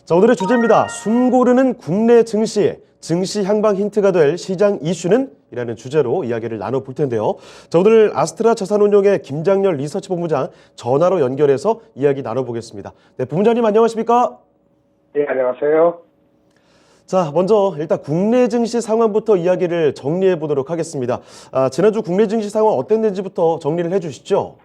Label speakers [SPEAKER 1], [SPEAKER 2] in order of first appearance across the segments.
[SPEAKER 1] 자, 오늘의 주제입니다. 숨 고르는 국내 증시, 증시 향방 힌트가 될 시장 이슈는? 이라는 주제로 이야기를 나눠볼 텐데요. 자, 오늘 아스트라 자산운용의 김장렬 리서치 본부장 전화로 연결해서 이야기 나눠보겠습니다. 네, 본부장님 안녕하십니까?
[SPEAKER 2] 네, 안녕하세요.
[SPEAKER 1] 자, 먼저 일단 국내 증시 상황부터 이야기를 정리해 보도록 하겠습니다. 지난주 국내 증시 상황 어땠는지부터 정리를 해 주시죠.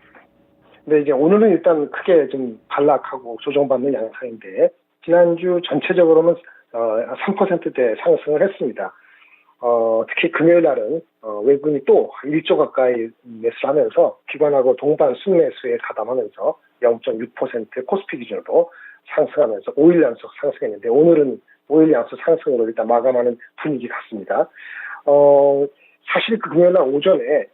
[SPEAKER 2] 네, 이제 오늘은 일단 크게 좀 반락하고 조정받는 양상인데, 지난주 전체적으로는 3%대 상승을 했습니다. 특히 금요일 날은 외국인이 또 1조 가까이 매수를 하면서 기관하고 동반 순매수에 가담하면서 0.6% 코스피 기준으로 상승하면서 5일 연속 상승했는데, 오늘은 5일 연속 상승으로 일단 마감하는 분위기 같습니다. 사실 그 금요일 날 오전에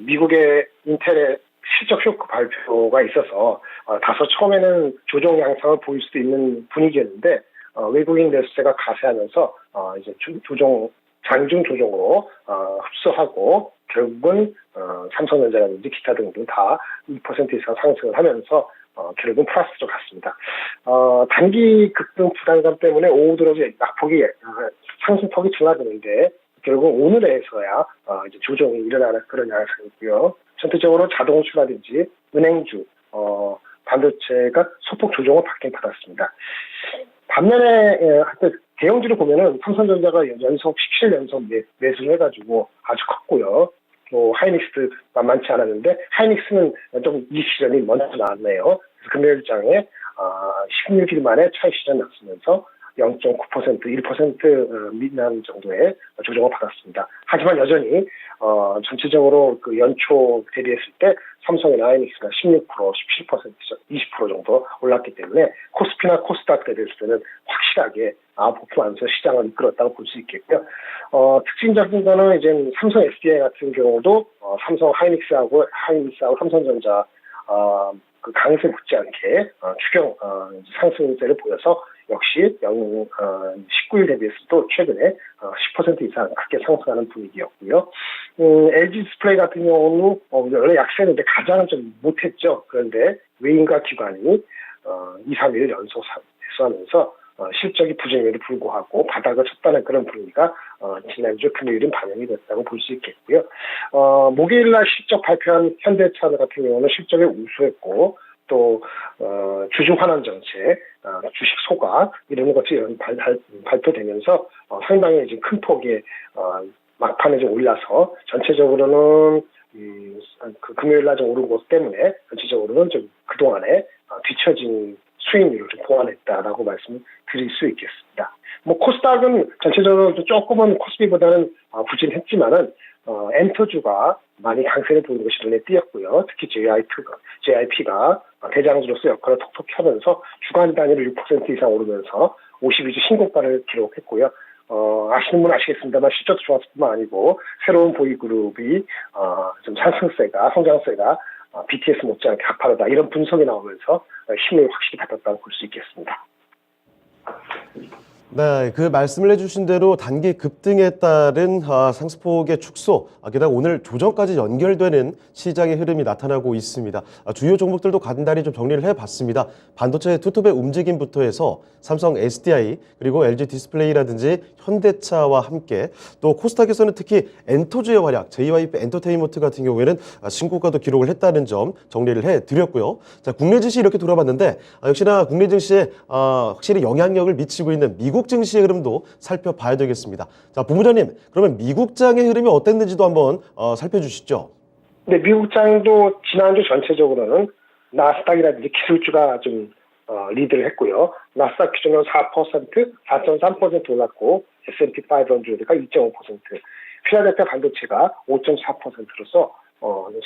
[SPEAKER 2] 미국의 인텔의 실적 쇼크 발표가 있어서 다소 처음에는 조정 양상을 보일 수도 있는 분위기였는데, 외국인 매수세가 가세하면서 이제 장중 조정으로 흡수하고 결국은 삼성전자라든지 기타 등등 다 2% 이상 상승을 하면서 결국은 플러스로 갔습니다. 단기 급등 부담감 때문에 오후 들어서 낙폭이 상승폭이 줄어드는데, 결국 오늘에서야 이제 조정이 일어나는 그런 양상이고요. 전체적으로 자동차라든지 은행주, 반도체가 소폭 조정을 받긴 받았습니다. 반면에 대형주를 보면은 삼성전자가 연속 17연속 매수를 해가지고 아주 컸고요. 또 하이닉스도 만만치 않았는데, 하이닉스는 좀 이 시전이 먼저 나왔네요. 그래서 금요일장에 16일 만에 차익 시전 났으면서 0.9%, 1% 미만 정도의 조정을 받았습니다. 하지만 여전히 전체적으로 그 연초 대비했을 때 삼성이나 하이닉스가 16%, 17%, 20% 정도 올랐기 때문에 코스피나 코스닥 대비했을 때는 확실하게 아웃퍼포먼스 시장을 이끌었다고 볼 수 있겠고요. 특징적인 거는 이제 삼성 SDI 같은 경우도 삼성 하이닉스하고 삼성전자 그 강세 못지않게 추경 상승세를 보여서 역시 19일 대비해서도 최근에 10% 이상 크게 상승하는 분위기였고요. LG 디스플레이 같은 경우는 원래 약세였는데 가장은 좀 못했죠. 그런데 외인과 기관이 2, 3일 연속 매수하면서 실적이 부진에도 불구하고 바닥을 쳤다는 그런 분위기가 지난주 금요일은 반영이 됐다고 볼 수 있겠고요. 목요일날 실적 발표한 현대차 같은 경우는 실적에 우수했고, 또 주주 환원 정책, 주식 소각 이런 것이 발표되면서 상당히 이제 큰 폭의 막판에 좀 올라서 전체적으로는 그 금요일 날 좀 오른 것 때문에 전체적으로는 좀 그동안에 뒤처진 수익률을 좀 보완했다라고 말씀드릴 수 있겠습니다. 코스닥은 전체적으로 조금은 코스피보다는 부진했지만은 엔터주가 많이 강세를 보이는 것이 눈에 띄었고요. 특히 JIP가 대장주로서 역할을 톡톡히 하면서 주간 단위로 6% 이상 오르면서 52주 신고가를 기록했고요. 아시는 분 아시겠습니다만 실적도 좋았을 뿐만 아니고 새로운 보이그룹이 좀 성장세가 BTS 못지않게 가파르다 이런 분석이 나오면서 힘을 확실히 받았다고 볼 수 있겠습니다.
[SPEAKER 1] 네, 그 말씀을 해주신 대로 단기 급등에 따른 상승폭의 축소, 게다가 오늘 조정까지 연결되는 시장의 흐름이 나타나고 있습니다. 주요 종목들도 간단히 좀 정리를 해봤습니다. 반도체 투톱의 움직임부터 해서 삼성 SDI 그리고 LG 디스플레이라든지 현대차와 함께 또 코스닥에서는 특히 엔터주의 활약, JYP 엔터테인먼트 같은 경우에는 신고가도 기록을 했다는 점 정리를 해드렸고요. 자, 국내 증시 이렇게 돌아봤는데 역시나 국내 증시에 확실히 영향력을 미치고 있는 미국 증시의 흐름도 살펴봐야 되겠습니다. 자, 본부장님, 그러면 미국장의 흐름이 어땠는지도 한번 살펴주시죠.
[SPEAKER 2] 네, 미국장도 지난주 전체적으로는 나스닥이라든지 기술주가 좀 리드를 했고요. 나스닥 기준으로 4.3% 올랐고, S&P 500가 2.5%, 필라델피아 반도체가 5.4%로서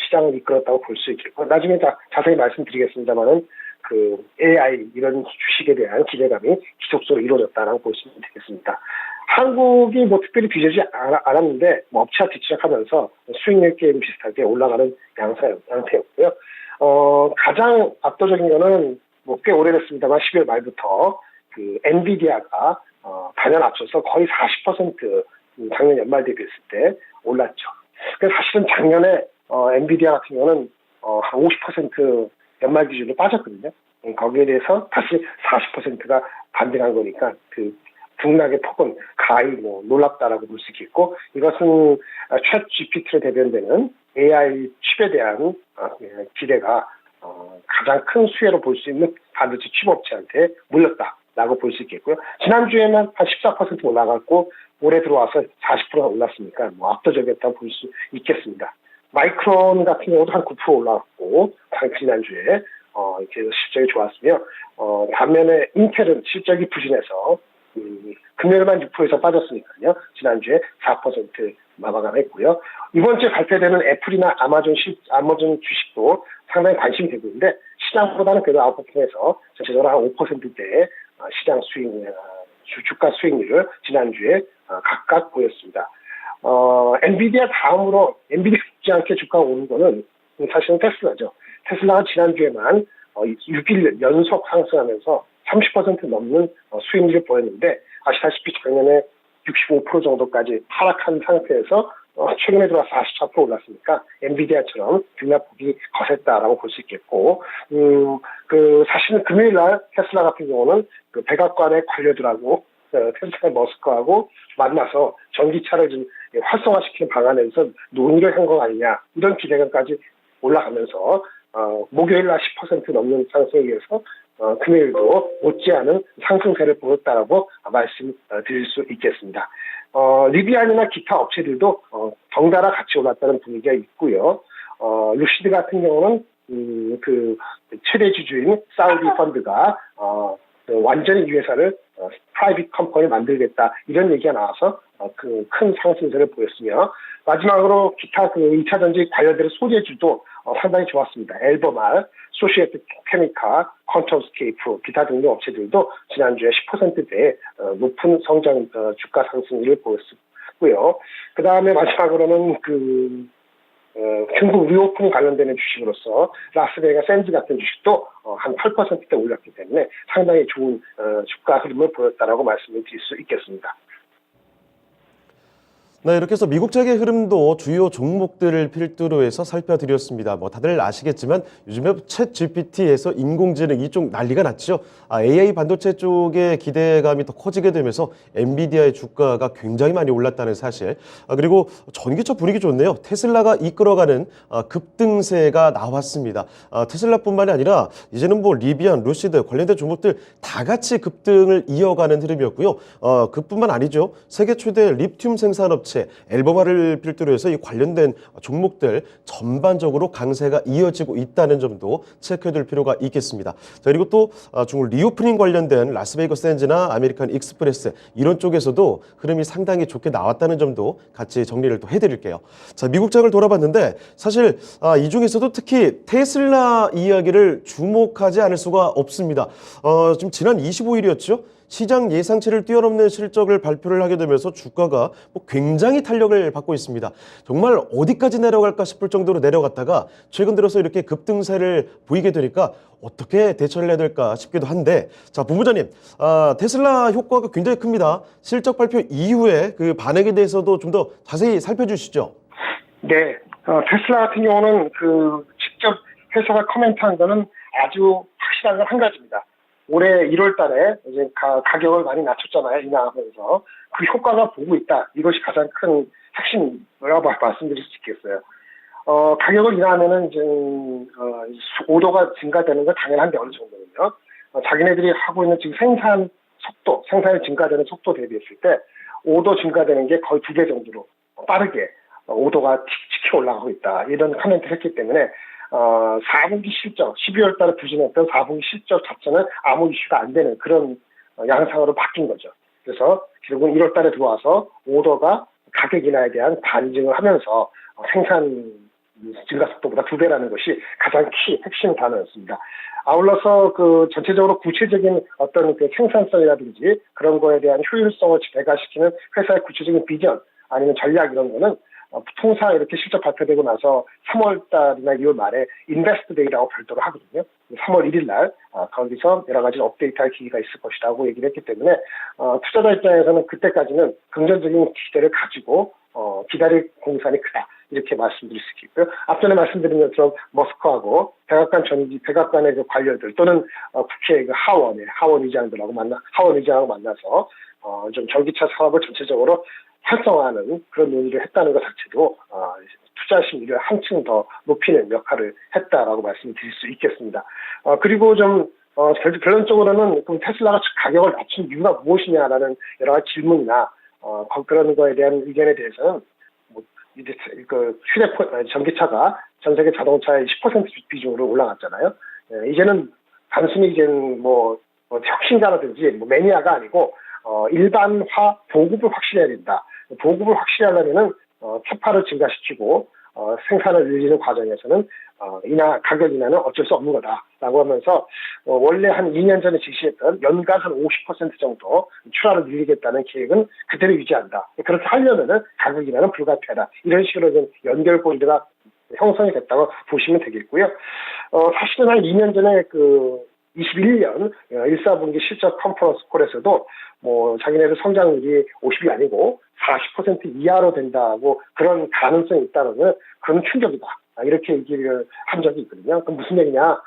[SPEAKER 2] 시장을 이끌었다고 볼 수 있겠고, 나중에 자세히 말씀드리겠습니다만은 그 AI 이런 주식에 대한 기대감이 지속적으로 이루어졌다라고 보시면 되겠습니다. 한국이 특별히 뒤지지 않았는데 업체와 뒤치락하면서 수익률 게임 비슷하게 올라가는 양태였고요. 가장 압도적인 거는 꽤 오래됐습니다만 12월 말부터 그 엔비디아가 단연 앞서서 거의 40% 작년 연말 대비했을 때 올랐죠. 그래서 사실은 작년에 엔비디아 같은 경우는 한 50% 연말 기준으로 빠졌거든요. 거기에 대해서 다시 40%가 반등한 거니까 그 등락의 폭은 가히 놀랍다라고 볼 수 있겠고, 이것은 챗 GPT로 대변되는 AI 칩에 대한 기대가 가장 큰 수혜로 볼 수 있는 반도체 칩업체한테 물렸다라고 볼 수 있겠고요. 지난주에는 한 14% 올라갔고 올해 들어와서 40%가 올랐으니까 압도적이었다고 볼 수 있겠습니다. 마이크론 같은 경우도 한 9% 올라갔고 지난주에 이렇게 실적이 좋았으며, 반면에 인텔은 실적이 부진해서 금요일만 6% 이상 빠졌으니까요. 지난주에 4% 마감했고요. 이번 주에 발표되는 애플이나 아마존 주식도 상당히 관심이 되고 있는데, 시장보다는 그래도 아웃퍼폼해서 전체적으로 한 5%대의 시장 주가 수익률을 지난주에 각각 보였습니다. 엔비디아 다음으로 엔비디아 죽지 않게 주가가 오른 거는 사실은 테슬라죠. 테슬라가 지난주에만 6일 연속 상승하면서 30% 넘는 수익률을 보였는데, 아시다시피 작년에 65% 정도까지 하락한 상태에서 최근에 들어와서 44% 올랐으니까 엔비디아처럼 등락폭이 거셌다라고 볼 수 있겠고, 사실은 금요일 날 테슬라 같은 경우는 그 백악관의 관료들하고 테슬라 머스크하고 만나서 전기차를 좀 활성화시키는 방안에서 논의를 한 거 아니냐, 이런 기대감까지 올라가면서 목요일 날 10% 넘는 상승에 의해서 금요일도 못지않은 상승세를 보였다라고 말씀드릴 수 있겠습니다. 리비안이나 기타 업체들도 덩달아 같이 올랐다는 분위기가 있고요. 루시드 같은 경우는 그 최대 주주인 사우디 펀드가 완전히 이 회사를 프라이빗 컴퍼니 만들겠다, 이런 얘기가 나와서 그 큰 상승세를 보였으며, 마지막으로 기타 그 2차 전지 관련된 소재주도 상당히 좋았습니다. 엘버말, 소시에트 케미카, 컨트롤스케이프, 기타 등등 업체들도 지난주에 10%대의 높은 성장 주가 상승률을 보였고요. 그 다음에 마지막으로는 중국 리오픈 관련되는 주식으로서 라스베이거스 샌즈 같은 주식도 한 8%대 올랐기 때문에 상당히 좋은 주가 흐름을 보였다라고 말씀을 드릴 수 있겠습니다.
[SPEAKER 1] 네, 이렇게 해서 미국장의 흐름도 주요 종목들을 필두로 해서 살펴드렸습니다. 다들 아시겠지만 요즘에 챗 GPT에서 인공지능 이쪽 난리가 났죠. AI 반도체 쪽의 기대감이 더 커지게 되면서 엔비디아의 주가가 굉장히 많이 올랐다는 사실. 그리고 전기차 분위기 좋네요. 테슬라가 이끌어가는 급등세가 나왔습니다. 테슬라뿐만이 아니라 이제는 리비안, 루시드 관련된 종목들 다 같이 급등을 이어가는 흐름이었고요. 그뿐만 아니죠. 세계 최대 리튬 생산업체 엘버마를 필두로 해서 이 관련된 종목들 전반적으로 강세가 이어지고 있다는 점도 체크해둘 필요가 있겠습니다. 자, 그리고 또 중국 리오프닝 관련된 라스베이거스 샌즈나 아메리칸 익스프레스 이런 쪽에서도 흐름이 상당히 좋게 나왔다는 점도 같이 정리를 또 해드릴게요. 자, 미국장을 돌아봤는데 사실 이 중에서도 특히 테슬라 이야기를 주목하지 않을 수가 없습니다. 지금 지난 25일이었죠. 시장 예상치를 뛰어넘는 실적을 발표를 하게 되면서 주가가 굉장히 탄력을 받고 있습니다. 정말 어디까지 내려갈까 싶을 정도로 내려갔다가 최근 들어서 이렇게 급등세를 보이게 되니까 어떻게 대처를 해야 될까 싶기도 한데, 자, 본부장님, 테슬라 효과가 굉장히 큽니다. 실적 발표 이후에 그 반응에 대해서도 좀 더 자세히 살펴주시죠.
[SPEAKER 2] 네, 테슬라 같은 경우는 직접 회사가 코멘트한 거는 아주 확실한 건 한 가지입니다. 올해 1월 달에 이제 가격을 많이 낮췄잖아요. 인하하면서. 그 효과가 보고 있다. 이것이 가장 큰 핵심이라고 말씀드릴 수 있겠어요. 가격을 인하하면은 이제, 오도가 증가되는 건 당연한데 어느 정도는요. 자기네들이 하고 있는 지금 생산이 증가되는 속도 대비했을 때, 오도 증가되는 게 거의 2배 정도로 빠르게 오도가 치켜 올라가고 있다. 이런 코멘트를 했기 때문에, 4분기 실적, 12월 달에 부진했던 4분기 실적 자체는 아무 이슈가 안 되는 그런 양상으로 바뀐 거죠. 그래서 결국은 1월 달에 들어와서 오더가 가격 인하에 대한 반증을 하면서 생산 증가 속도보다 2배라는 것이 가장 핵심 단어였습니다. 아울러서 전체적으로 구체적인 어떤 생산성이라든지 그런 거에 대한 효율성을 배가시키는 회사의 구체적인 비전 아니면 전략 이런 거는 통사 이렇게 실적 발표되고 나서 3월 달이나 2월 말에 인베스트 데이라고 별도로 하거든요. 3월 1일 날 거기서 여러 가지 업데이트할 기회가 있을 것이라고 얘기를 했기 때문에 투자자 입장에서는 그때까지는 긍정적인 기대를 가지고 기다릴 공산이 크다. 이렇게 말씀드릴 수 있겠고요. 앞전에 말씀드린 것처럼 머스크하고 백악관의 그 관료들 또는 국회 그 하원 의장들하고 하원 의장하고 만나서 좀 전기차 사업을 전체적으로 활성화하는 그런 논의를 했다는 것 자체도 투자 심리를 한층 더 높이는 역할을 했다라고 말씀드릴 수 있겠습니다. 그리고 좀 결론적으로는 그럼 테슬라가 가격을 낮춘 이유가 무엇이냐라는 여러 가지 질문이나 그런 거에 대한 의견에 대해서는 이제 그 전기차가 전 세계 자동차의 10% 비중으로 올라갔잖아요. 이제는 단순히 이제 혁신가라든지 매니아가 아니고 일반화 보급을 확실히 해야 된다. 보급을 확실히 하려면은 캐파를 증가시키고 생산을 늘리는 과정에서는 가격 인하는 어쩔 수 없는 거다라고 하면서 원래 한 2년 전에 지시했던 연간 한 50% 정도 출하를 늘리겠다는 계획은 그대로 유지한다. 그렇게 하려면은 가격 인하는 불가피하다. 이런 식으로 좀 연결고리가 형성이 됐다고 보시면 되겠고요. 사실은 한 2년 전에 21년 1사분기 실적 컨퍼런스 콜에서도 자기네들 성장률이 50이 아니고 40% 이하로 된다고 그런 가능성이 있다는 건 그런 충격이다. 이렇게 얘기를 한 적이 있거든요. 그럼 무슨 얘기냐?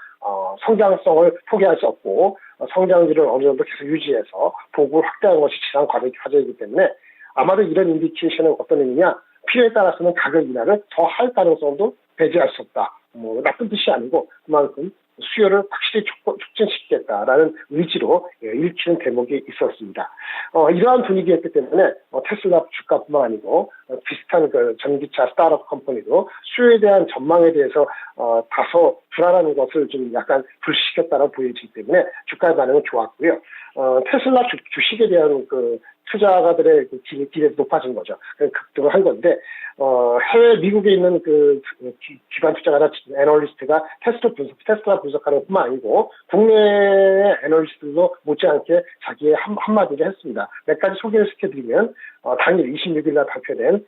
[SPEAKER 2] 성장성을 포기할 수 없고 성장률을 어느 정도 계속 유지해서 보급을 확대하는 것이 지상 과제이기 때문에 아마도 이런 인디케이션은 어떤 의미냐? 필요에 따라서는 가격 인하를 더 할 가능성도 배제할 수 없다. 나쁜 뜻이 아니고 그만큼 수요를 확실히 촉진시키겠다라는 의지로 읽히는 대목이 있었습니다. 이러한 분위기였기 때문에 테슬라 주가뿐만 아니고 비슷한 그 전기차 스타트업 컴퍼니도 수요에 대한 전망에 대해서 다소 불안한 것을 좀 약간 불식시켰다고 보여지기 때문에 주가의 반응은 좋았고요. 테슬라 주식에 대한 그 투자가들의 그 기대도 높아진 거죠. 급등을 한 건데, 해외 미국에 있는 그 기관 투자가나 애널리스트가 테슬라 분석하는 뿐만 아니고, 국내 애널리스트도 못지않게 자기의 한마디를 했습니다. 몇 가지 소개를 시켜드리면, 당일 26일 날 발표된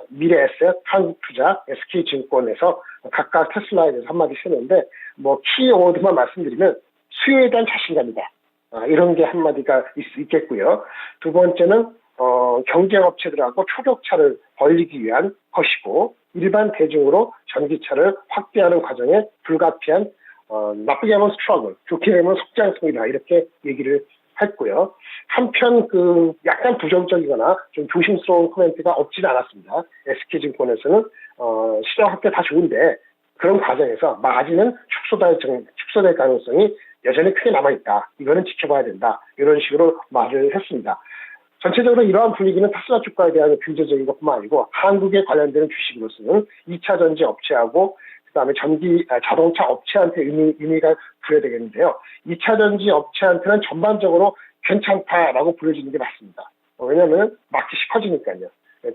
[SPEAKER 2] 미래에셋, 한국투자, SK증권에서 각각 테슬라에 대해서 한마디 쓰는데, 키워드만 말씀드리면 수요에 대한 자신감이다. 이런 게 한마디가 있겠고요. 두 번째는 경쟁업체들하고 초격차를 벌리기 위한 것이고 일반 대중으로 전기차를 확대하는 과정에 불가피한 나쁘게 하면 스트러글, 좋게 하면 속장성이다 이렇게 얘기를 했고요. 한편 약간 부정적이거나 좀 조심스러운 코멘트가 없지는 않았습니다. SK증권에서는 시장 확대 다 좋은데 그런 과정에서 마진은 축소될 가능성이 여전히 크게 남아있다. 이거는 지켜봐야 된다. 이런 식으로 말을 했습니다. 전체적으로 이러한 분위기는 테슬라 주가에 대한 긍정적인 것뿐만 아니고 한국에 관련되는 주식으로서는 2차 전지 업체하고 그다음에 자동차 업체한테 의미가 부여되겠는데요. 2차 전지 업체한테는 전반적으로 괜찮다라고 보여지는 게 맞습니다. 왜냐하면 마켓이 커지니까요.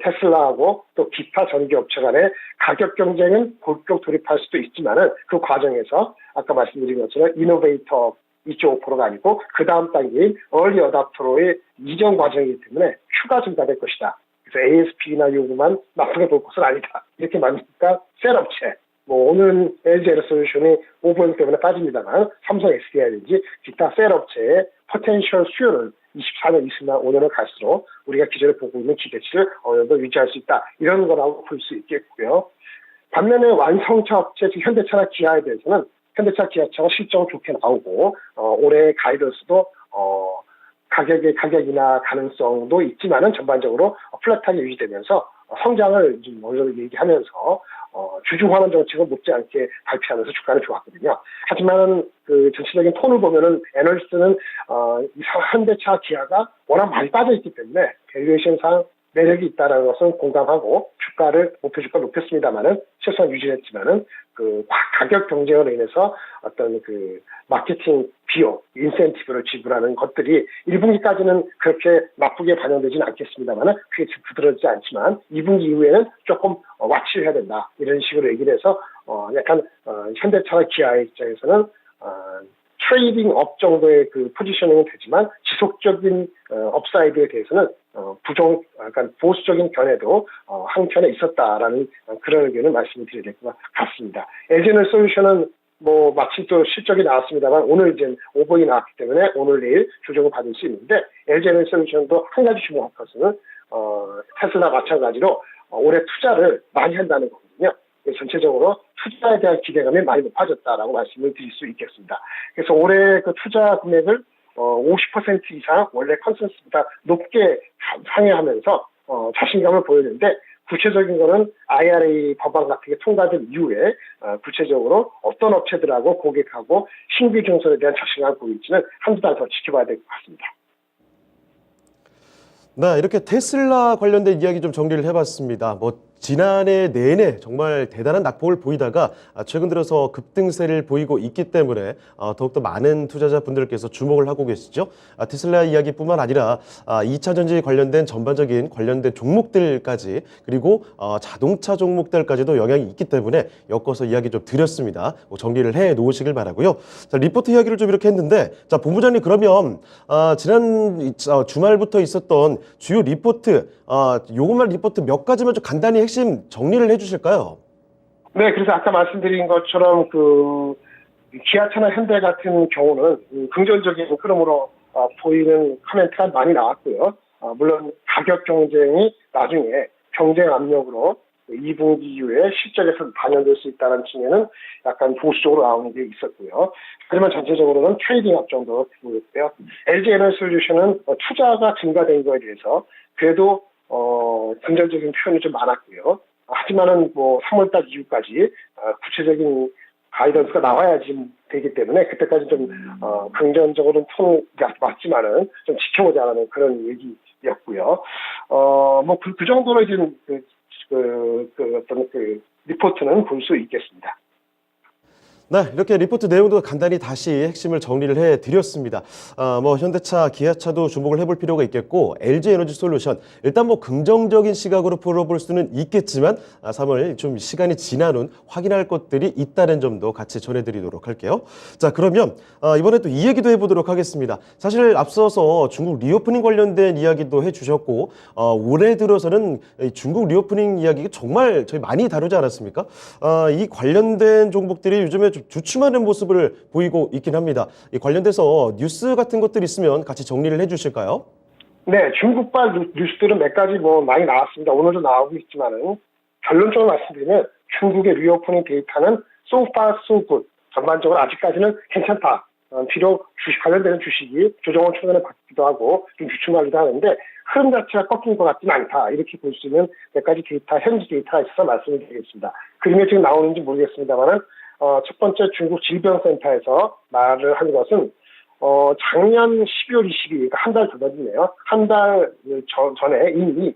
[SPEAKER 2] 테슬라하고 또 기타 전기업체 간의 가격 경쟁은 본격 돌입할 수도 있지만은 그 과정에서 아까 말씀드린 것처럼 이노베이터 이쪽 포로가 아니고 그 다음 단계인 얼리 어답터로의 이전 과정이기 때문에 추가 증가될 것이다. 그래서 ASP나 요구만 나쁘게 볼 것은 아니다. 이렇게 말하니까 셀업체 오늘은 LG 에너솔루션이 오보행 때문에 빠집니다만 삼성 SDI든지 기타 셀업체의 포텐셜 수요를 24년, 25년을 갈수록 우리가 기존에 보고 있는 기대치를 어느 정도 유지할 수 있다. 이런 거라고 볼 수 있겠고요. 반면에 완성차 업체, 즉 현대차나 기아에 대해서는 현대차, 기아차가 실적은 좋게 나오고 올해 가이던스도 가격이나 가능성도 있지만은 전반적으로 플랫하게 유지되면서 성장을 좀 어느 정도 얘기하면서 주주환원 정책을 못지않게 발표하면서 주가는 좋았거든요. 하지만 그 전체적인 톤을 보면은 애널리스트는 현대차, 기아가 워낙 많이 빠져있기 때문에 밸류에이션상 매력이 있다는 것은 공감하고 목표 주가 높였습니다만은 최소한 유지했지만은 그 가격 경쟁으로 인해서 어떤 그 마케팅 비용, 인센티브를 지불하는 것들이 1분기까지는 그렇게 나쁘게 반영되지는 않겠습니다만은 그게 부드럽지 않지만 2분기 이후에는 조금 와치를 해야 된다. 이런 식으로 얘기를 해서 약간 현대차나 기아의 입장에서는 트레이딩 업 정도의 그 포지셔닝은 되지만 지속적인 업사이드에 대해서는 약간 보수적인 견해도 한편에 있었다라는 그런 의견을 말씀드려야 될 것 같습니다. LG에너솔루션은 마침 또 실적이 나왔습니다만 오늘 이제 오보이 나왔기 때문에 오늘 내일 조정을 받을 수 있는데 LG에너솔루션도 한 가지 주목할 것은 테슬라 마찬가지로 올해 투자를 많이 한다는 거거든요. 그래서 전체적으로 투자에 대한 기대감이 많이 높아졌다라고 말씀을 드릴 수 있겠습니다. 그래서 올해 그 투자 금액을 50% 이상 원래 컨센서스보다 높게 상회하면서 자신감을 보였는데, 구체적인 거는 IRA 법안 같은 게 통과된 이후에 구체적으로 어떤 업체들하고 고객하고 신규 증설에 대한 자신감을 보일지는 한두 달 더 지켜봐야 될 것 같습니다.
[SPEAKER 1] 네, 이렇게 테슬라 관련된 이야기 좀 정리를 해봤습니다. 지난해 내내 정말 대단한 낙폭을 보이다가 최근 들어서 급등세를 보이고 있기 때문에 더욱더 많은 투자자분들께서 주목을 하고 계시죠. 테슬라 이야기뿐만 아니라 2차 전지 관련된 전반적인 관련된 종목들까지, 그리고 자동차 종목들까지도 영향이 있기 때문에 엮어서 이야기 좀 드렸습니다. 정리를 해 놓으시길 바라고요. 자, 리포트 이야기를 좀 이렇게 했는데, 자, 본부장님, 그러면 지난 주말부터 있었던 주요 리포트, 요것만 리포트 몇 가지만 좀 간단히 핵심 정리를 해주실까요?
[SPEAKER 2] 네, 그래서 아까 말씀드린 것처럼 기아차나 현대 같은 경우는 긍정적인 흐름으로 보이는 코멘트가 많이 나왔고요. 물론 가격 경쟁이 나중에 경쟁 압력으로 2분기 이후에 실적에서 반영될 수 있다는 측면은 약간 보수적으로 나오는 게 있었고요. 하지만 전체적으로는 트레이딩 업 정도 보였고요. LG 에너솔루션은 투자가 증가된 거에 대해서 그래도 긍정적인 표현이 좀 많았고요. 하지만은 3월달 이후까지 구체적인 가이던스가 나와야지 되기 때문에 그때까지 좀 긍정적으로는 톤이 맞지만은 좀 지켜보자는 그런 얘기였고요. 그 정도로 이제 어떤 리포트는 볼 수 있겠습니다.
[SPEAKER 1] 네, 이렇게 리포트 내용도 간단히 다시 핵심을 정리를 해드렸습니다. 현대차, 기아차도 주목을 해볼 필요가 있겠고, LG 에너지 솔루션, 일단 긍정적인 시각으로 풀어볼 수는 있겠지만 3월 좀 시간이 지난 후 확인할 것들이 있다는 점도 같이 전해드리도록 할게요. 자, 그러면 이번에 또 이 얘기도 해보도록 하겠습니다. 사실 앞서서 중국 리오프닝 관련된 이야기도 해주셨고, 올해 들어서는 중국 리오프닝 이야기가 정말 저희 많이 다루지 않았습니까? 이 관련된 종목들이 요즘에 주춤하는 모습을 보이고 있긴 합니다. 이 관련돼서 뉴스 같은 것들 있으면 같이 정리를 해주실까요?
[SPEAKER 2] 네, 중국발 뉴스들은 몇 가지 많이 나왔습니다. 오늘도 나오고 있지만은 결론적으로 말씀드리면 중국의 리오프닝 데이터는 so far so good. 전반적으로 아직까지는 괜찮다. 비록 주식 관련되는 주식이 조정을 최근에 받기도 하고 좀 주춤하기도 하는데 흐름 자체가 꺾인 것 같지는 않다. 이렇게 볼 수 있는 몇 가지 데이터, 현지 데이터가 있어서 말씀을 드리겠습니다. 그림에 지금 나오는지 모르겠습니다만은 첫 번째 중국 질병센터에서 말을 한 것은 작년 12월 22일, 그러니까 한 달 전이네요. 한 달 전에 이미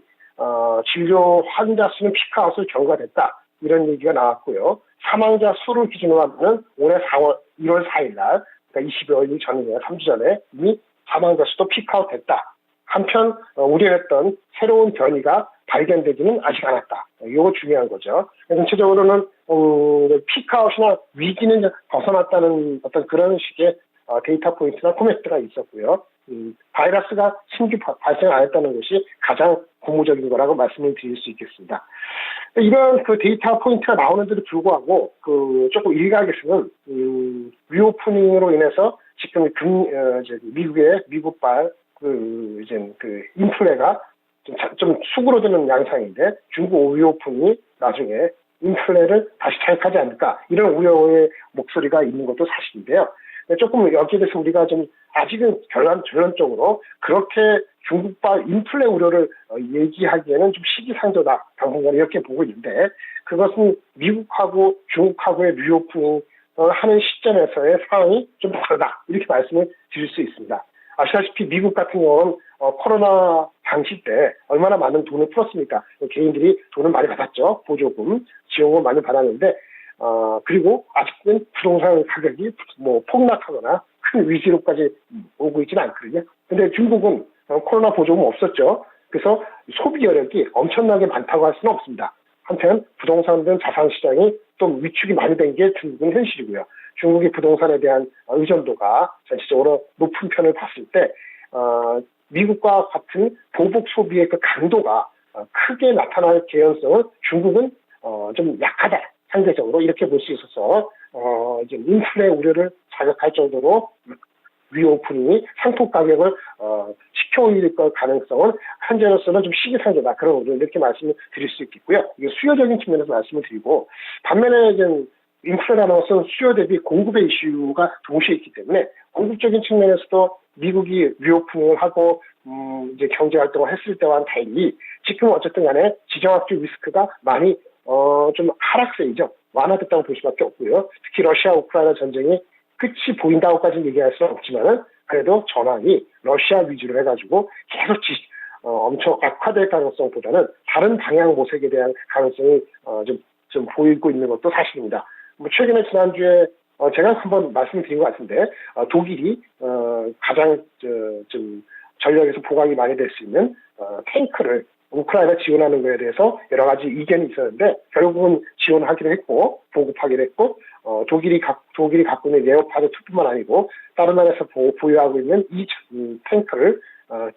[SPEAKER 2] 진료 환자 수는 피크아웃을 경과됐다. 이런 얘기가 나왔고요. 사망자 수를 기준으로 하면 올해 1월 4일 날, 그러니까 20여일 전이네요. 3주 전에 이미 사망자 수도 피크아웃 됐다. 한편 우려했던 새로운 변이가 발견되지는 아직 않았다. 이거 중요한 거죠. 전체적으로는 피크아웃이나 위기는 벗어났다는 어떤 그런 식의 데이터 포인트나 코멘트가 있었고요. 바이러스가 신규 발생 안 했다는 것이 가장 고무적인 거라고 말씀을 드릴 수 있겠습니다. 이런 데이터 포인트가 나오는데도 불구하고 조금 일각에서는 리오프닝으로 인해서 지금 미국발 인플레가 좀 수그러드는 양상인데 중국 리오프닝이 나중에 인플레를 다시 자극하지 않을까 이런 우려의 목소리가 있는 것도 사실인데요. 조금 여기에 대해서 우리가 좀 아직은 결론적으로 그렇게 중국발 인플레 우려를 얘기하기에는 좀 시기상조다 당분간 이렇게 보고 있는데 그것은 미국하고 중국하고의 리오프닝을 하는 시점에서의 상황이 좀 다르다 이렇게 말씀을 드릴 수 있습니다. 아시다시피 미국 같은 경우는 코로나 당시 때 얼마나 많은 돈을 풀었습니까? 개인들이 돈을 많이 받았죠. 보조금, 지원금 많이 받았는데 그리고 아직은 부동산 가격이 폭락하거나 큰 위기로까지 오고 있지는 않거든요. 근데 중국은 코로나 보조금 없었죠. 그래서 소비 여력이 엄청나게 많다고 할 수는 없습니다. 한편 부동산 등 자산 시장이 좀 위축이 많이 된 게 중국은 현실이고요. 중국의 부동산에 대한 의존도가 전체적으로 높은 편을 봤을 때 미국과 같은 보복 소비의 강도가 크게 나타날 개연성은 중국은 좀 약하다. 상대적으로 이렇게 볼 수 있어서 이제 인플레 우려를 자극할 정도로 리오프닝이 상품 가격을 시켜올릴 것 가능성은 현재로서는 좀 시기상조다. 그런 의견 이렇게 말씀을 드릴 수 있겠고요. 이게 수요적인 측면에서 말씀을 드리고 반면에 좀 인플레라는 것은 수요 대비 공급의 이슈가 동시에 있기 때문에 공급적인 측면에서도 미국이 리오프닝을 하고 이제 경제 활동을 했을 때와는 달리 지금 어쨌든 간에 지정학적 리스크가 많이 좀 하락세이죠. 완화됐다고 볼 수밖에 없고요. 특히 러시아 우크라이나 전쟁이 끝이 보인다고까지는 얘기할 수는 없지만은 그래도 전황이 러시아 위주로 해가지고 계속 엄청 악화될 가능성보다는 다른 방향 모색에 대한 가능성이 좀 보이고 있는 것도 사실입니다. 뭐 최근에 지난주에 제가 한번 말씀드린 것 같은데 독일이 가장 좀 전력에서 보강이 많이 될 수 있는 탱크를 우크라이나 지원하는 거에 대해서 여러 가지 이견이 있었는데 결국은 지원하기로 했고 보급하기로 했고 독일이 갖고 있는 레오파드 2뿐만 아니고 다른 나라에서 보유하고 있는 이 탱크를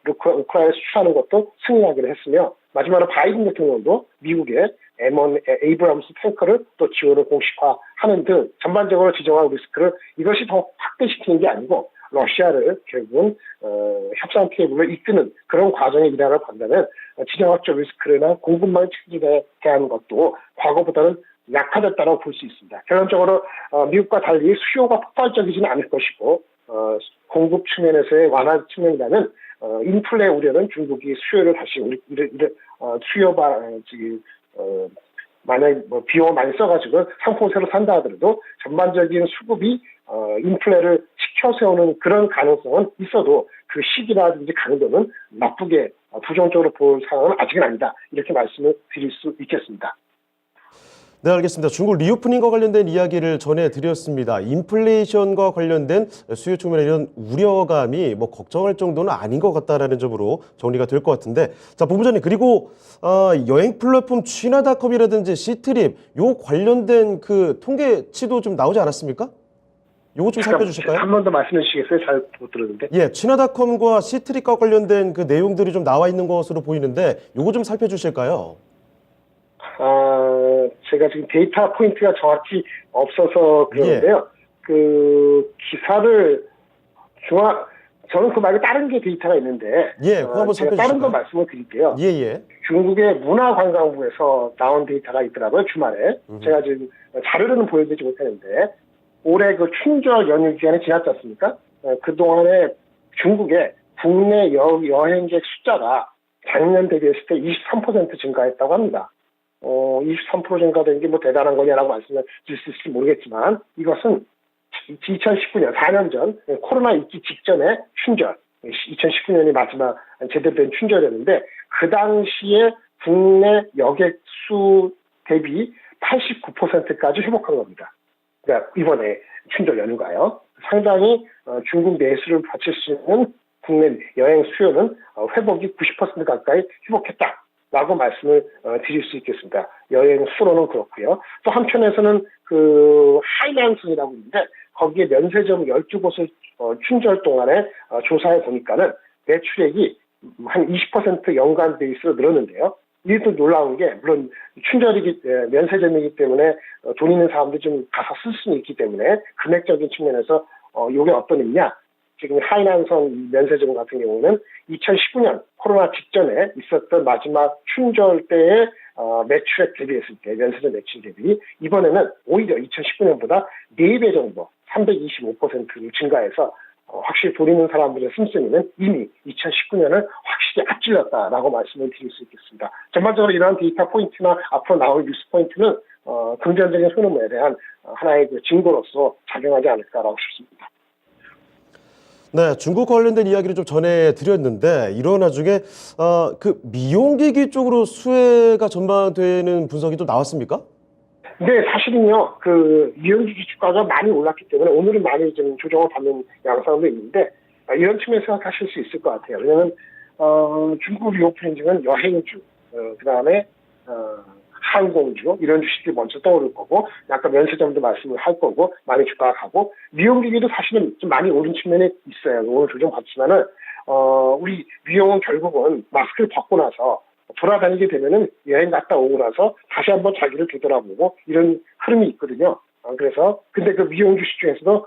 [SPEAKER 2] 우크라이나에 수출하는 것도 승인하기로 했으며 마지막으로 바이든 대통령도 미국의 M1 에이브람스 탱크를 또 지원을 공식화하는 등 전반적으로 지정학 리스크를 이것이 더 확대시키는 게 아니고 러시아를 결국은 협상 테이블로 이끄는 그런 과정의 일환을 본다면 지정학적 리스크나 공급망 체질에 대한 것도 과거보다는 약화됐다고 볼 수 있습니다. 결론적으로 미국과 달리 수요가 폭발적이지는 않을 것이고 공급 측면에서의 완화 측면이라면 인플레 우려는 중국이 수요를 다시 만약 비용을 많이 써가지고 상품을 새로 산다 하더라도 전반적인 수급이 인플레를 치켜 세우는 그런 가능성은 있어도 그 시기라든지 강도는 나쁘게 부정적으로 볼 상황은 아직은 아니다. 이렇게 말씀을 드릴 수 있겠습니다.
[SPEAKER 1] 네, 알겠습니다. 중국 리오프닝과 관련된 이야기를 전해드렸습니다. 인플레이션과 관련된 수요 측면에 이런 우려감이 뭐 걱정할 정도는 아닌 것 같다라는 점으로 정리가 될 것 같은데, 자, 본부장님, 그리고 여행 플랫폼 취나닷컴이라든지 시트립 요 관련된 그 통계치도 좀 나오지 않았습니까? 요거 좀 살펴주실까요?
[SPEAKER 2] 한 번 더 말씀해 주시겠어요? 잘 못 들었는데.
[SPEAKER 1] 예, 취나닷컴과 시트립과 관련된 그 내용들이 좀 나와 있는 것으로 보이는데 요거 좀 살펴주실까요?
[SPEAKER 2] 제가 지금 데이터 포인트가 정확히 없어서 그러는데요. 그 기사를 저는 그 말고 다른 게 데이터가 있는데,
[SPEAKER 1] 예, 그거 한번
[SPEAKER 2] 제가
[SPEAKER 1] 살펴주실까요?
[SPEAKER 2] 다른 거 말씀을 드릴게요.
[SPEAKER 1] 예, 예.
[SPEAKER 2] 중국의 문화관광부에서 나온 데이터가 있더라고요, 주말에. 제가 지금 자료로는 보여드리지 못했는데, 올해 그 춘절 연휴 기간이 지났지 않습니까? 그동안에 중국의 국내 여행객 숫자가 작년 대비했을 때 23% 증가했다고 합니다. 23% 증가된 게 뭐 대단한 거냐라고 말씀을 드릴 수 있을지 모르겠지만 이것은 2019년, 4년 전 코로나 있기 직전에 춘절, 2019년이 마지막 제대로 된 춘절이었는데 그 당시에 국내 여객 수 대비 89%까지 회복한 겁니다. 그러니까 이번에 춘절 연휴가요. 상당히 중국 내수를 받칠 수 있는 국내 여행 수요는 회복이 90% 가까이 회복했다. 라고 말씀을 드릴 수 있겠습니다. 여행 수로는 그렇고요. 또 한편에서는 그 하이난성이라고 있는데 거기에 면세점 12곳을 춘절 동안에 조사해 보니까는 매출액이 한 20% 연간 베이스로 늘었는데요. 이게 또 놀라운 게 물론 면세점이기 때문에 돈 있는 사람들이 좀 가서 쓸 수는 있기 때문에 금액적인 측면에서 이게 어떤 의미냐? 지금 하이난성 면세점 같은 경우는 2019년 코로나 직전에 있었던 마지막 춘절 때의 매출액 대비했을 때 면세점 매출 대비 이번에는 오히려 2019년보다 4배 정도 325%를 증가해서 확실히 돈 있는 사람들의 씀씀이는 이미 2019년을 확실히 앞질렀다라고 말씀을 드릴 수 있겠습니다. 전반적으로 이러한 데이터 포인트나 앞으로 나올 뉴스 포인트는 긍정적인 흐름에 대한 하나의 그 증거로서 작용하지 않을까라고 싶습니다.
[SPEAKER 1] 네, 중국 관련된 이야기를 좀 전해드렸는데 이런 와중에 그 미용기기 쪽으로 수혜가 전망되는 분석이 좀 나왔습니까?
[SPEAKER 2] 네, 사실은요, 그 미용기기 주가가 많이 올랐기 때문에 오늘은 많이 좀 조정을 받는 양상도 있는데 이런 측면에서 생각하실 수 있을 것 같아요. 왜냐하면 중국 리오프닝은 여행주, 그 다음에 항공주 이런 주식들이 먼저 떠오를 거고 약간 면세점도 말씀을 할 거고 많이 주가가 가고 미용기기도 사실은 좀 많이 오른 측면이 있어요. 오늘 조정 받지만은 우리 미용은 결국은 마스크를 벗고 나서 돌아다니게 되면은 여행 갔다 오고 나서 다시 한번 자기를 되돌아보고 이런 흐름이 있거든요. 그래서 근데 그 미용 주식 중에서도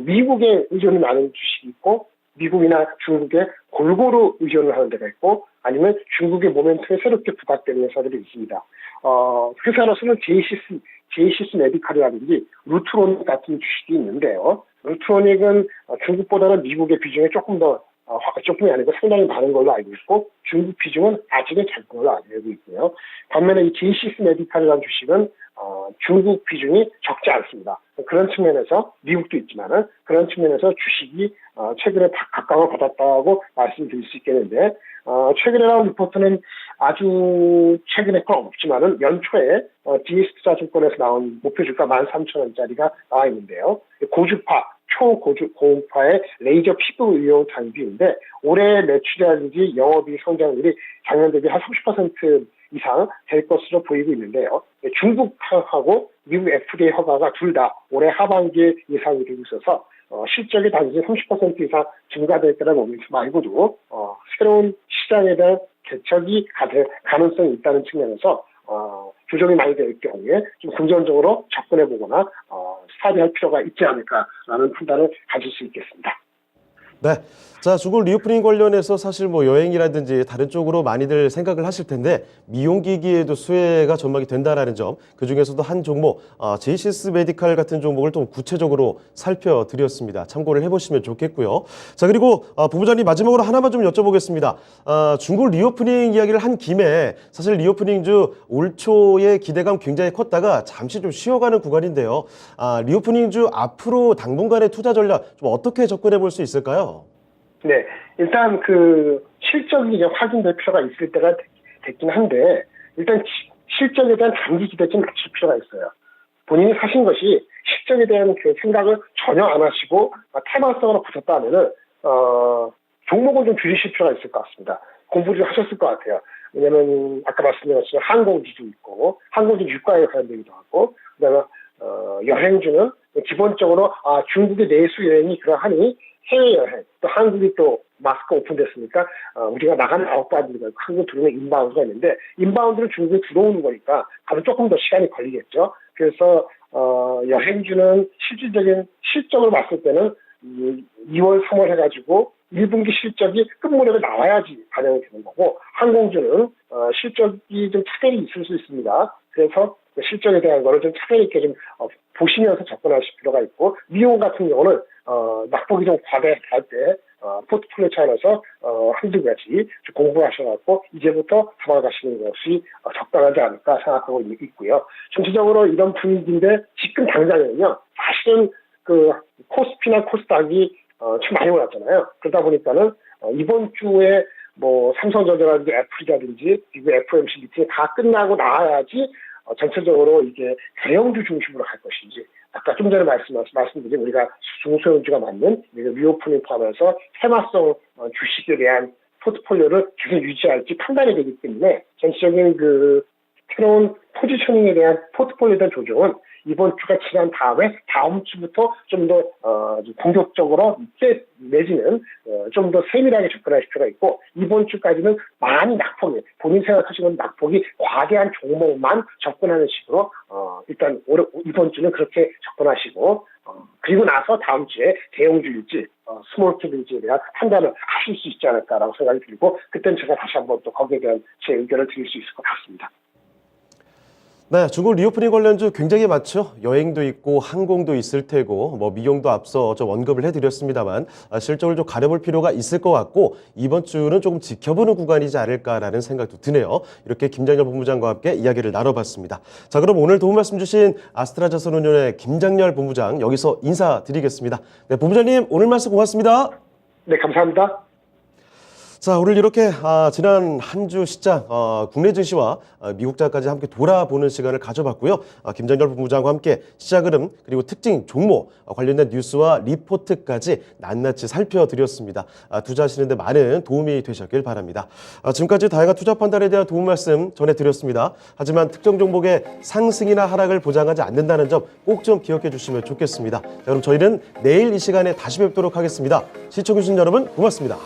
[SPEAKER 2] 미국에 의존이 많은 주식이 있고 미국이나 중국에 골고루 의존을 하는 데가 있고 아니면 중국의 모멘텀에 새롭게 부각되는 회사들이 있습니다. 회사로서는 제이시스 메디칼이라든지 루트로닉 같은 주식이 있는데요. 루트로닉은 중국보다는 미국의 비중이 조금이 아니고 상당히 많은 걸로 알고 있고 중국 비중은 아직은 작은 걸로 알고 있고요. 반면에 이 제이시스 메디칼이라는 주식은 중국 비중이 적지 않습니다. 그런 측면에서 미국도 있지만은 그런 측면에서 주식이 최근에 각광을 받았다고 말씀드릴 수 있겠는데 최근에 나온 리포트는 아주 최근에 건 없지만은 연초에 DS투자증권에서 나온 목표 주가 13,000원짜리가 나와 있는데요. 초고음파의 레이저 피부 의용 장비인데 올해 매출이라든지 영업이익 성장률이 작년 대비 한 30% 이상 될 것으로 보이고 있는데요. 중국하고 미국 FDA 허가가 둘 다 올해 하반기에 예상이 되고 있어서 실적이 단지 30% 이상 증가될 거라는 의미 말고도 새로운 시장에 대한 개척이 가능성이 있다는 측면에서 조정이 많이 될 경우에 좀 긍정적으로 접근해보거나 스타디할 필요가 있지 않을까라는 판단을 가질 수 있겠습니다.
[SPEAKER 1] 네. 자, 중국 리오프닝 관련해서 사실 뭐 여행이라든지 다른 쪽으로 많이들 생각을 하실 텐데 미용기기에도 수혜가 전망이 된다라는 점, 그 중에서도 한 종목, 제이시스 메디칼 같은 종목을 좀 구체적으로 살펴드렸습니다. 참고를 해보시면 좋겠고요. 자, 그리고 본부장님 마지막으로 하나만 좀 여쭤보겠습니다. 중국 리오프닝 이야기를 한 김에 사실 리오프닝주 올 초에 기대감 굉장히 컸다가 잠시 좀 쉬어가는 구간인데요. 리오프닝주 앞으로 당분간의 투자 전략 좀 어떻게 접근해 볼 수 있을까요?
[SPEAKER 2] 네, 일단 실적이 이제 확인될 필요가 있을 때가 됐긴 한데 일단 실적에 대한 단기 기대 좀 낮출 필요가 있어요. 본인이 사신 것이 실적에 대한 그 생각을 전혀 안 하시고 테마성으로 보셨다 하면은 종목을 좀 줄이실 필요가 있을 것 같습니다. 공부를 좀 하셨을 것 같아요. 왜냐면 아까 말씀드린 것처럼 항공주도 있고 항공주 유가에 관련되기도 하고 그다음에 여행주는 기본적으로 중국의 내수 여행이 그러하니 해외여행, 또 한국이 또 마스크 오픈됐으니까 우리가 나가는 아웃바운드가 한국 들어오는 인바운드가 있는데 인바운드는 중국에 들어오는 거니까 가도 조금 더 시간이 걸리겠죠. 그래서 여행주는 실질적인 실적을 봤을 때는 2월, 3월 해가지고 1분기 실적이 끝무렵에 나와야지 반영이 되는 거고 항공주는 실적이 좀 차별이 있을 수 있습니다. 그래서 실적에 대한 거를 좀 차별 있게 좀 보시면서 접근하실 필요가 있고 미용 같은 경우는 낙폭이 좀 과대할 때 포트폴리오 차원에서 한두 가지 좀 공부하셔갖고 이제부터 잡아가시는 것이 적당하지 않을까 생각하고 있고요. 전체적으로 이런 분위기인데 지금 당장에는요 사실은 코스피나 코스닥이 참 많이 올랐잖아요. 그러다 보니까는 이번 주에 뭐 삼성전자라든지 애플이라든지 미국 FOMC 미팅이 다 끝나고 나와야지 전체적으로 이게 대형주 중심으로 갈 것인지 아까 좀 전에 말씀드린 우리가 중소형주가 맞는 리오프닝 포함해서 테마성 주식에 대한 포트폴리오를 계속 유지할지 판단이 되기 때문에 전체적인 새로운 포지셔닝에 대한 포트폴리오에 대한 조정은 이번 주가 지난 다음에 다음 주부터 좀 더 공격적으로 내지는 좀 더 세밀하게 접근할 필요가 있고 이번 주까지는 많이 본인 생각하시는 낙폭이 과대한 종목만 접근하는 식으로 일단 이번 주는 그렇게 접근하시고 그리고 나서 다음 주에 대형주일지 스몰캡일지에 대한 판단을 하실 수 있지 않을까라고 생각이 들고 그때는 제가 다시 한번 또 거기에 대한 제 의견을 드릴 수 있을 것 같습니다.
[SPEAKER 1] 네, 중국 리오프닝 관련주 굉장히 많죠. 여행도 있고 항공도 있을 테고 뭐 미용도 앞서 좀 언급을 해드렸습니다만 실적을 좀 가려볼 필요가 있을 것 같고 이번 주는 조금 지켜보는 구간이지 않을까라는 생각도 드네요. 이렇게 김장렬 본부장과 함께 이야기를 나눠봤습니다. 자, 그럼 오늘 도움 말씀 주신 아스트라자선운용의 김장렬 본부장 여기서 인사드리겠습니다. 네, 본부장님 오늘 말씀 고맙습니다.
[SPEAKER 2] 네, 감사합니다.
[SPEAKER 1] 자, 오늘 이렇게 지난 한 주 시장 국내 증시와 미국장까지 함께 돌아보는 시간을 가져봤고요. 김장렬 본부장과 함께 시장 흐름 그리고 특징 종목 관련된 뉴스와 리포트까지 낱낱이 살펴드렸습니다. 투자하시는 데 많은 도움이 되셨길 바랍니다. 지금까지 다양한 투자 판단에 대한 도움 말씀 전해드렸습니다. 하지만 특정 종목의 상승이나 하락을 보장하지 않는다는 점 꼭 좀 기억해 주시면 좋겠습니다. 자, 그럼 저희는 내일 이 시간에 다시 뵙도록 하겠습니다. 시청해주신 여러분 고맙습니다.